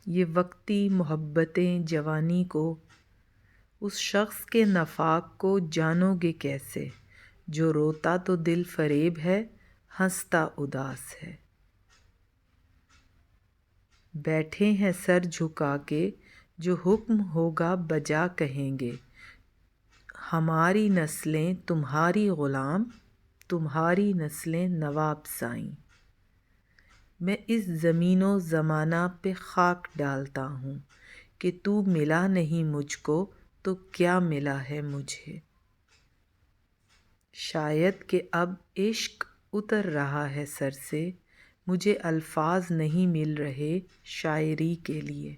یہ وقتی محبتیں جوانی کو اس شخص کے نفاق کو جانو گے کیسے جو روتا تو دل فریب ہے، ہنستا اداس ہے۔ بیٹھے ہیں سر جھکا کے جو حکم ہوگا بجا کہیں گے، ہماری نسلیں تمہاری غلام، تمہاری نسلیں نواب سائیں۔ میں اس زمین و زمانہ پہ خاک ڈالتا ہوں کہ تو ملا نہیں مجھ کو تو کیا ملا ہے مجھے۔ شاید کہ اب عشق اتر رہا ہے سر سے، مجھے الفاظ نہیں مل رہے شاعری کے لیے۔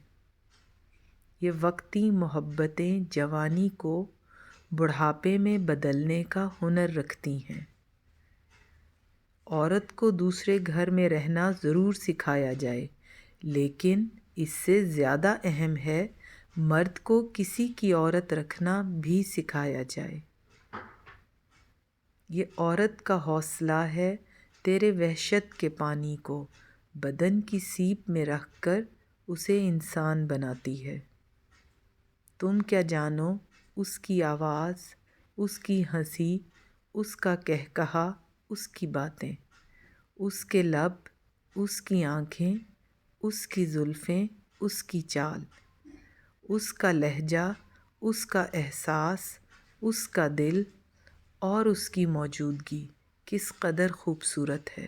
یہ وقتی محبتیں جوانی کو بڑھاپے میں بدلنے کا ہنر رکھتی ہیں۔ عورت کو دوسرے گھر میں رہنا ضرور سکھایا جائے، لیکن اس سے زیادہ اہم ہے مرد کو کسی کی عورت رکھنا بھی سکھایا جائے۔ یہ عورت کا حوصلہ ہے تیرے وحشت کے پانی کو بدن کی سیپ میں رکھ کر اسے انسان بناتی ہے۔ تم کیا جانو اس کی آواز، اس کی ہنسی، اس کا قہقہا، اس کی باتیں، اس کے لب، اس کی آنکھیں، اس کی زلفیں، اس کی چال، اس کا لہجہ، اس کا احساس، اس کا دل اور اس کی موجودگی کس قدر خوبصورت ہے۔